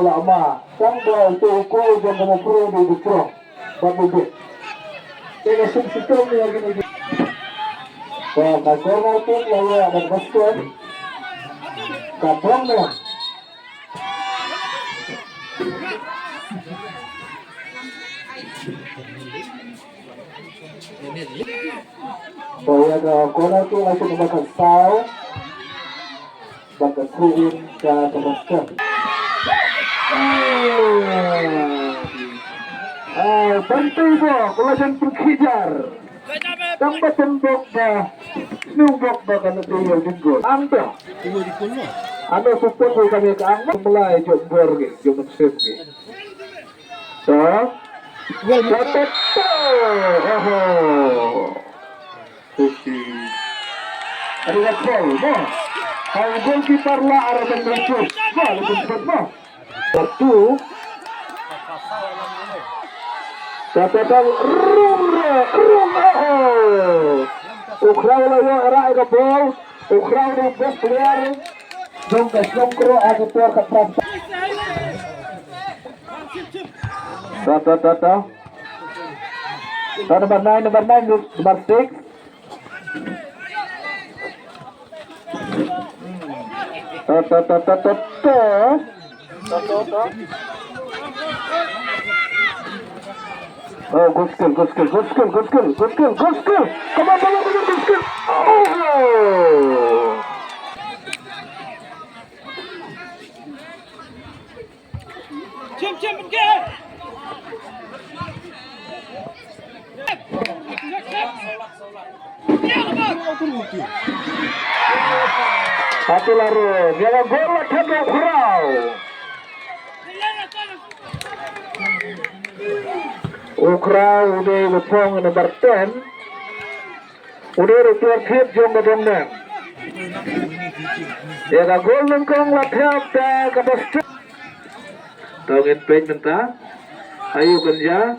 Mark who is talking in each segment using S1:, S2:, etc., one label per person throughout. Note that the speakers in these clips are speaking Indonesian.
S1: lama sampai toko dan kamu pro di pro babu ini sistem yang gini kalau itu lalu ada basket kapong ya ada corner itu langsung membakar foul bakal turun ke basket. Bantu bo, kulasan berkejar. Tambah tembok ba, nubok ba kana tuyo digol. Anta. Ano support ko kami ka ang mulai jog borge, jog save ge. So, Susi. Ada gol, mo. Kalau goalkeeper lah arah menjemput, gol menjemput mo. Satu. Catatan Ukraw layo era ega ball. Ukraw the best player. Jom ke Slongkro aku tuar ke Pramsa. Tata. Number 9, number 6. Oh, good skill. Come on, good skill. Oh!
S2: Jump, get!
S1: Satu lari, dia gol lagi Ukraw. Ukraw udah lepong nomor 10. Udah retuar hit jom badongna. Dia gol lengkong latihan ta kapas. Tawin page menta. Ayo kerja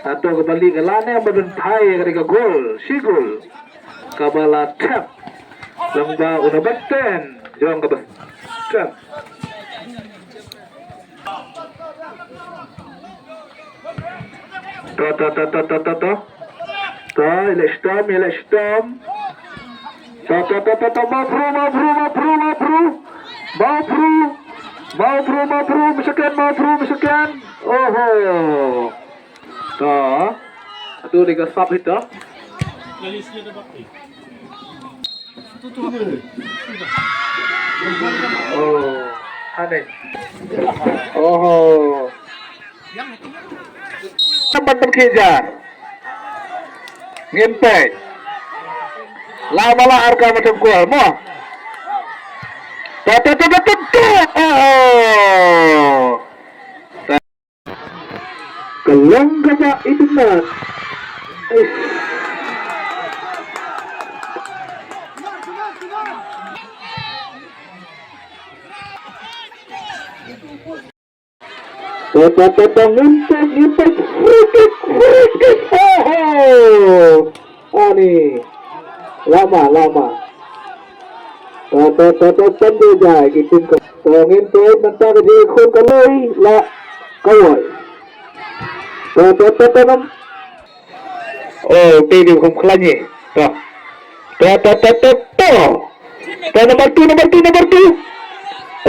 S1: atau kembali ke lana badan thai ketika gol, sigul. Kabala tap. Lamba una batten jom kabas. Tap. Ilestam. Mabru, misalkan. Oh. Aduh, liga stop itu. Oh, aneh. Oh. Tempat berkejar. Ngempe. Lama harga macam gol mo. Oh. Kelang gaba itu mas. Ngempe. Free kick. Oh. Ani. Lama. Tentu jai kitin ko. Tongin to mentang di khun kaloi la kawai. Oh, tadi hukum kelanya. Number two.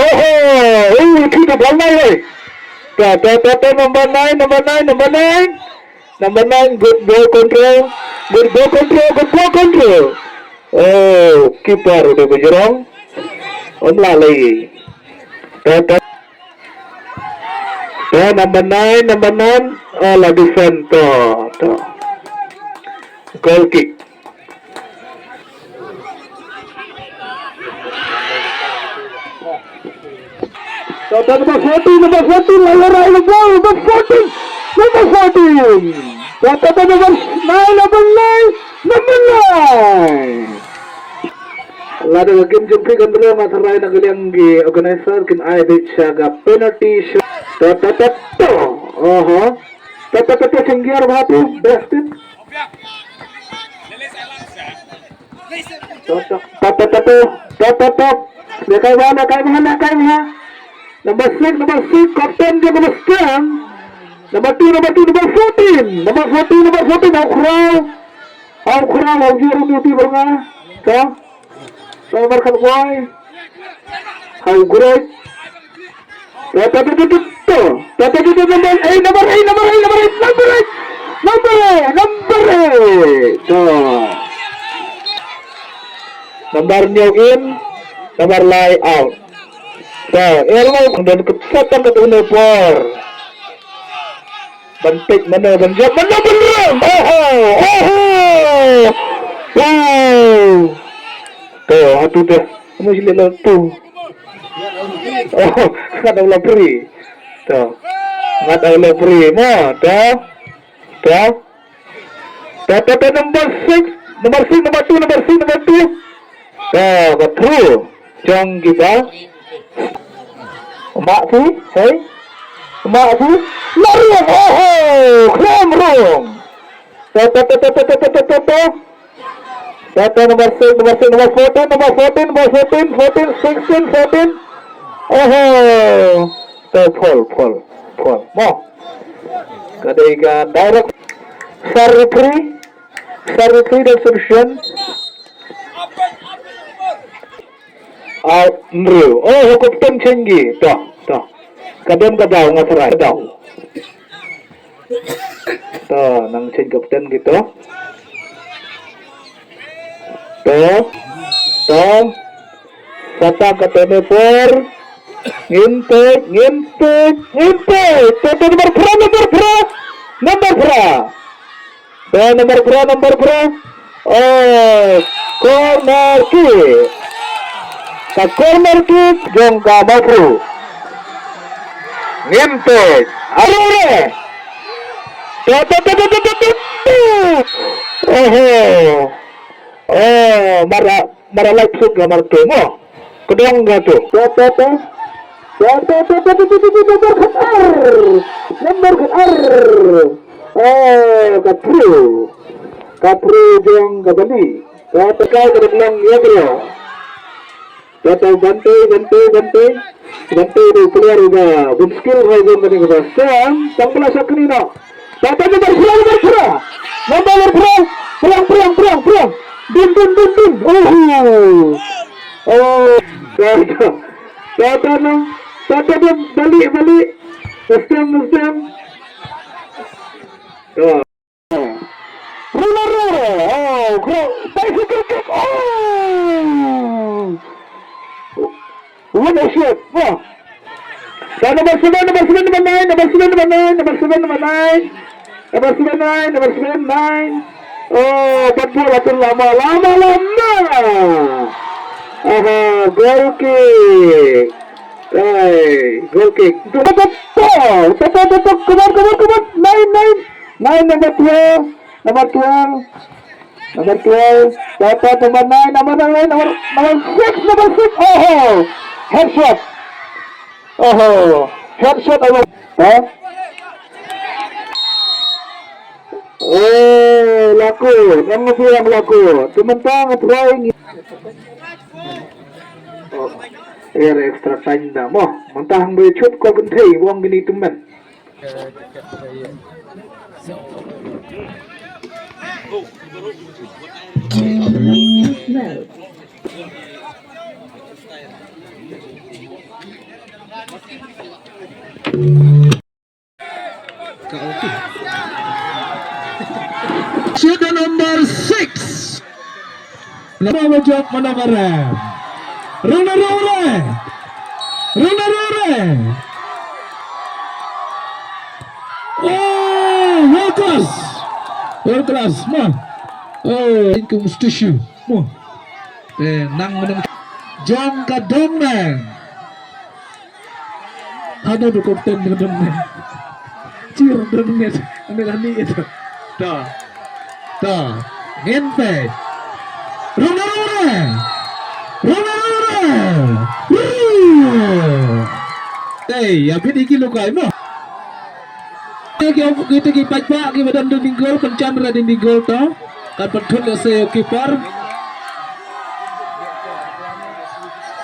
S1: Oh, kita balai. Number 9, good ball control. Oh, keeper udah berjerong. Lalai. Number 9. Oh, lagi center. Goal kick. Number 14, layar ball. Number 14. Number 9. Lada game jumpi gandra masarai nagalianggi organizer kin ay bitsaga penalty shot. Singgiar batu bestit. Toto Top. Nakai mana. Number 6, Captain dia number 10. Number 2, number 14. Number 14, Au Crow, Juru Beauty Berga. Nomor kan boy. How great. Number 8. Number new in, number lie out. Elok dan kesatan ke unifor. Bentik mana benjat mana belum. Atu dah. Kamu sila tu. Ada ulah peri. Ada ulah peri. Number 6, number 2. Betul. Jong kita. Mak tu, lari. Kram rong. Number 6, number 14, 16, 14. Fall. Mo. Kadaiga direct. Saripri dan solution. Nru. Kapten Cenggi. Toh. Kadang ngasarai. Nang ceng kapten gitu. Sata katene for. Ngintip. Number pro. Corner kick. Corner kick jongka mafru. Ngintip. Arure. Mara lapsuk gamar tu mo. Kedong gatu. Number Kapru jong kabali. Katakai kebelang yagro. Ganti itu keluar juga. Skill rajon tadi kita. Tangkala sakrina. Tata Number perang. Din. Tata balik. Muslim. Bicycle kick. What a shot. Number 7, number 9. Betul lama. Goal kick. Goal kick. Come on. 9, number 12. Number 12. Number 9. Number 6. Headshot. Headshot. Laku. Yang bilang laku. Teman-teman trying. Extra time dah. Mentang bercut kau gentai wang gini teman. Sudah nomor 6. Nama wajah mana barang? Runa. World class. Itu mustusu. Nang menang. Jong Kadongman. Ada tu kapten Kadongman. Cir Kadongman. Ambil itu. Dah. Ngente. Runa. Abis ini lukai mo. Kita kipak kita dan di gol pencan radin di gol to. Kan pentul saya kiper.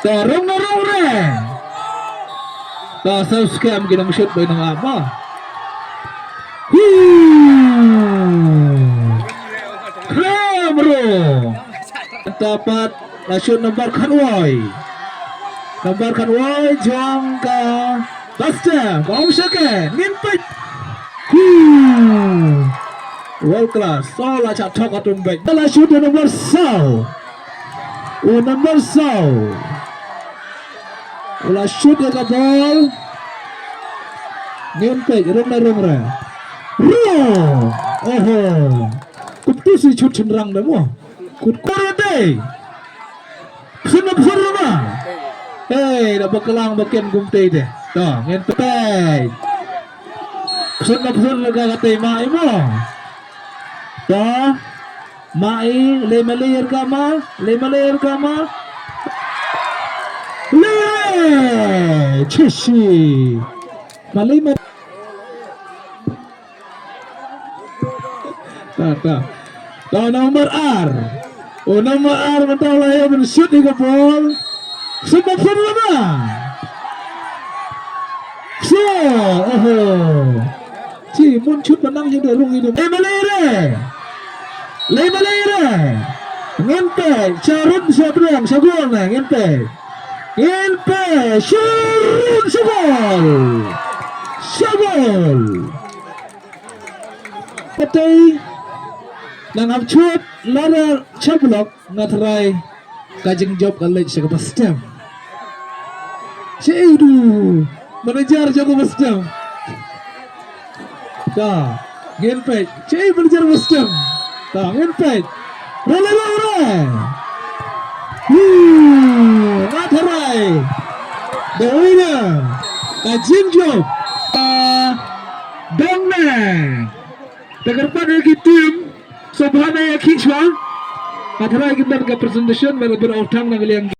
S1: Tarong na rin. Sa scam ginang shoot ba ng ama? Kramro. Dapat na shoot number kanway. Number kanway jong ka basta kaum second ngimpit. World class. So la chat talk atun baik. La shoot number sau. Number sau. La shoot ke ball. Ngimpit rong ra. Kuptu si shoot cenderang dah mo. Kut korate. Sunap sarama. Hey, dah bakalang bakian gumtay deh. Toh, ngimpit. Sunap sarama kate mai mo. Toh, mai le kama. Cici. Malay ma. Tak. Nomor R. Nomor R betul lah ya men-shoot di ball. Sebab lama. Ci mun shoot menang je lung hidup. Malay. Ngente, carut sabrang sagol na ngente. Sagol. Patay nang abcut lara chablok ngatrai kajeng job kalej sa kapastem. Ceidu manajer jago pastem. Ta genpet cei manajer pastem. Ta genpet role. Ngatrai the winner kajeng job Dongna Tegarpan lagi tim Sobhana ya Kichwa Matara kita ke presentation Mereka berutang dengan yang